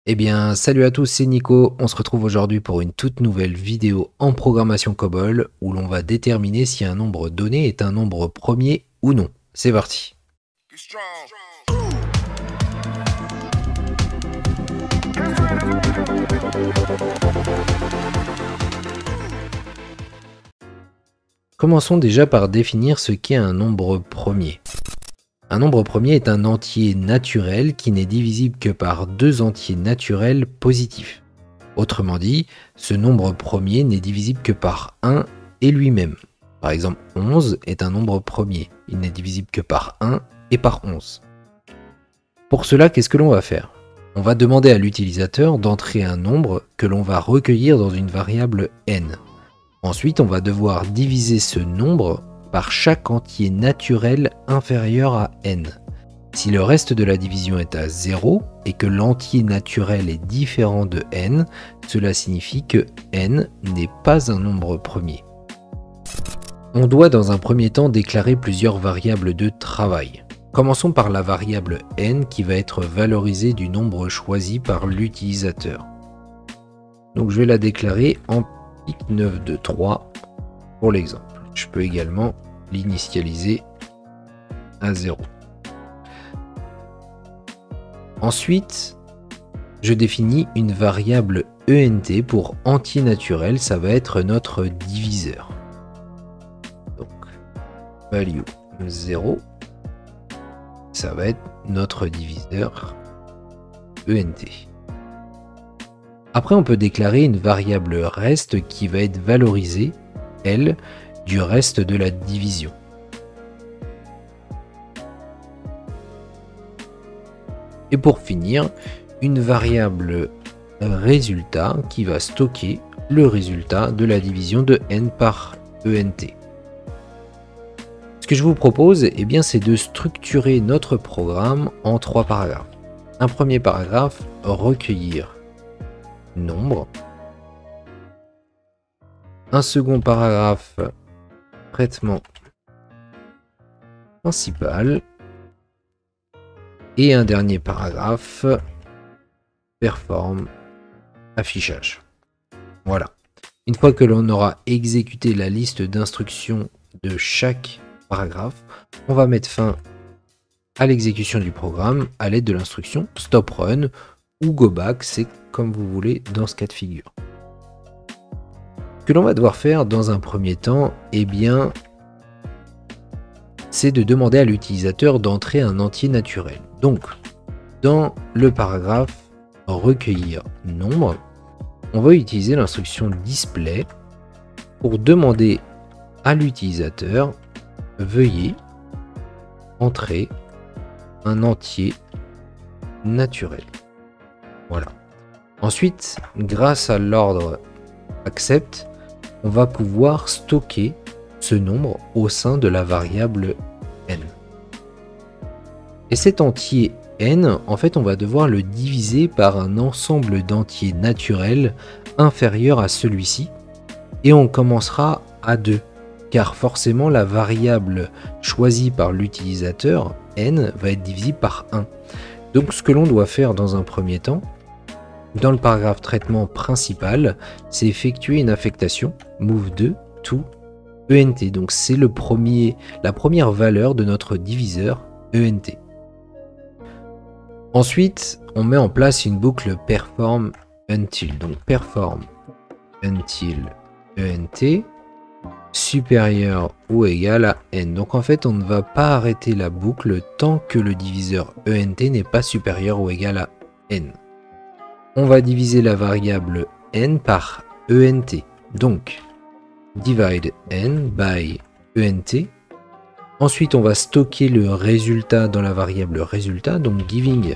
Eh bien, salut à tous, c'est Nico. On se retrouve aujourd'hui pour une toute nouvelle vidéo en programmation COBOL où l'on va déterminer si un nombre donné est un nombre premier ou non. C'est parti. Commençons déjà par définir ce qu'est un nombre premier. Un nombre premier est un entier naturel qui n'est divisible que par deux entiers naturels positifs. Autrement dit, ce nombre premier n'est divisible que par 1 et lui-même. Par exemple, 11 est un nombre premier. Il n'est divisible que par 1 et par 11. Pour cela, qu'est-ce que l'on va faire? On va demander à l'utilisateur d'entrer un nombre que l'on va recueillir dans une variable n. Ensuite, on va devoir diviser ce nombre par chaque entier naturel inférieur à n. Si le reste de la division est à 0 et que l'entier naturel est différent de n, cela signifie que n n'est pas un nombre premier. On doit dans un premier temps déclarer plusieurs variables de travail. Commençons par la variable n qui va être valorisée du nombre choisi par l'utilisateur. Donc je vais la déclarer en pic 9 de 3 pour l'exemple. Je peux également l'initialiser à 0. Ensuite, je définis une variable ENT pour entier naturel, ça va être notre diviseur. Donc, value 0, ça va être notre diviseur ENT. Après, on peut déclarer une variable reste qui va être valorisée, elle, du reste de la division. Et pour finir, une variable résultat qui va stocker le résultat de la division de n par ENT. Ce que je vous propose, eh bien, c'est de structurer notre programme en 3 paragraphes. Un premier paragraphe, recueillir nombre. Un second paragraphe, traitement principal. Et un dernier paragraphe, perform affichage. Voilà. Une fois que l'on aura exécuté la liste d'instructions de chaque paragraphe, on va mettre fin à l'exécution du programme à l'aide de l'instruction stop run ou go back, c'est comme vous voulez dans ce cas de figure. Ce que l'on va devoir faire dans un premier temps, eh bien, c'est de demander à l'utilisateur d'entrer un entier naturel. Donc, dans le paragraphe recueillir nombre, on va utiliser l'instruction display pour demander à l'utilisateur veuillez entrer un entier naturel. Voilà. Ensuite, grâce à l'ordre accept, on va pouvoir stocker ce nombre au sein de la variable n. Et cet entier n, en fait, on va devoir le diviser par un ensemble d'entiers naturels inférieur à celui-ci, et on commencera à 2, car forcément la variable choisie par l'utilisateur, n, va être divisible par 1. Donc ce que l'on doit faire dans un premier temps, dans le paragraphe traitement principal, c'est effectuer une affectation move2 to ENT. Donc c'est la première valeur de notre diviseur ENT. Ensuite, on met en place une boucle perform until. Donc perform until ENT supérieur ou égal à n. Donc en fait, on ne va pas arrêter la boucle tant que le diviseur ENT n'est pas supérieur ou égal à n. On va diviser la variable n par ENT. Donc, divide n by ENT. Ensuite, on va stocker le résultat dans la variable résultat, donc giving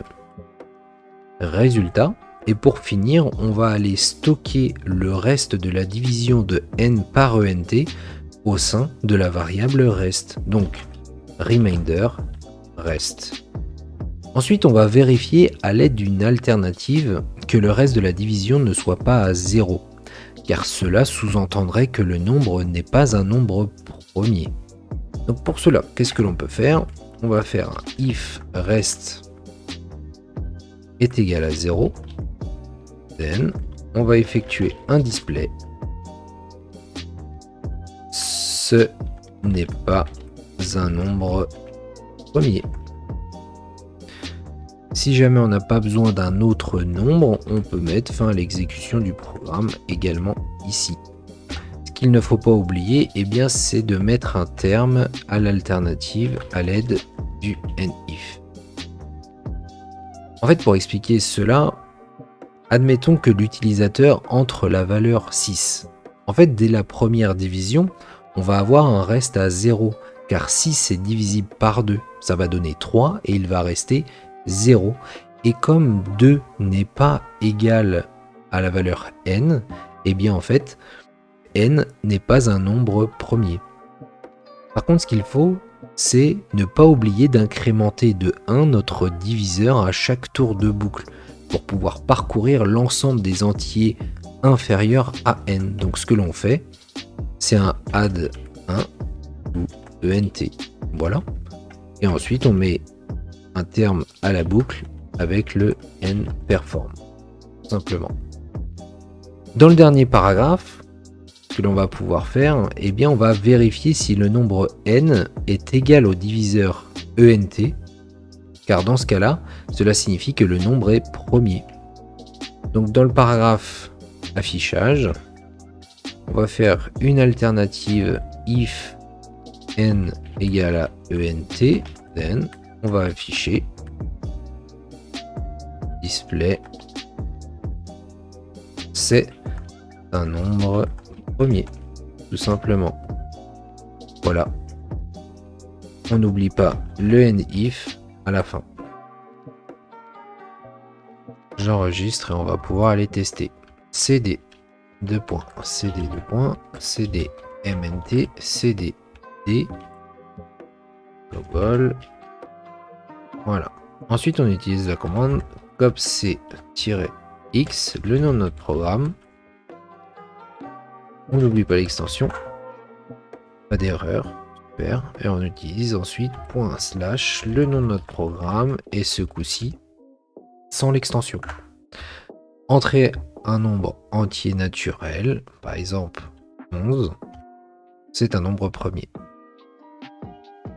résultat. Et pour finir, on va aller stocker le reste de la division de n par ENT au sein de la variable rest. Donc, remainder rest. Ensuite, on va vérifier à l'aide d'une alternative que le reste de la division ne soit pas à 0, car cela sous-entendrait que le nombre n'est pas un nombre premier. Donc pour cela, qu'est-ce que l'on peut faire? On va faire un if rest est égal à 0 Then, on va effectuer un display. Ce n'est pas un nombre premier. Si jamais on n'a pas besoin d'un autre nombre, on peut mettre fin à l'exécution du programme également ici. Ce qu'il ne faut pas oublier, eh bien, c'est de mettre un terme à l'alternative à l'aide du NIF. En fait, pour expliquer cela, admettons que l'utilisateur entre la valeur 6. En fait, dès la première division, on va avoir un reste à 0, car 6 est divisible par 2. Ça va donner 3 et il va rester 0. Et comme 2 n'est pas égal à la valeur n, eh bien en fait, n n'est pas un nombre premier. Par contre, ce qu'il faut, c'est ne pas oublier d'incrémenter de 1 notre diviseur à chaque tour de boucle pour pouvoir parcourir l'ensemble des entiers inférieurs à n. Donc ce que l'on fait, c'est un add 1 ou ENT. Voilà. Et ensuite, on met un terme à la boucle avec le n perform. Simplement. Dans le dernier paragraphe, ce que l'on va pouvoir faire, eh bien, on va vérifier si le nombre n est égal au diviseur ENT, car dans ce cas-là, cela signifie que le nombre est premier. Donc dans le paragraphe affichage, on va faire une alternative if n égale à ENT, then on va afficher display, c'est un nombre premier, tout simplement. Voilà. On n'oublie pas le NIF à la fin. J'enregistre et on va pouvoir aller tester. CD, CD, CD, MNT, CD, D, global. Voilà. Ensuite, on utilise la commande copc-x, le nom de notre programme. On n'oublie pas l'extension. Pas d'erreur. Super. Et on utilise ensuite /, le nom de notre programme, et ce coup-ci, sans l'extension. Entrer un nombre entier naturel, par exemple 11, c'est un nombre premier.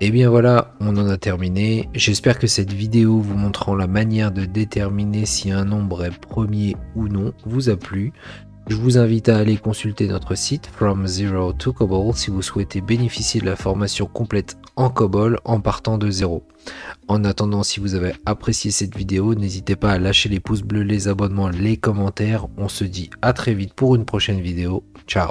Et bien voilà, on en a terminé. J'espère que cette vidéo vous montrant la manière de déterminer si un nombre est premier ou non vous a plu. Je vous invite à aller consulter notre site From Zero to COBOL si vous souhaitez bénéficier de la formation complète en COBOL en partant de zéro. En attendant, si vous avez apprécié cette vidéo, n'hésitez pas à lâcher les pouces bleus, les abonnements, les commentaires. On se dit à très vite pour une prochaine vidéo. Ciao!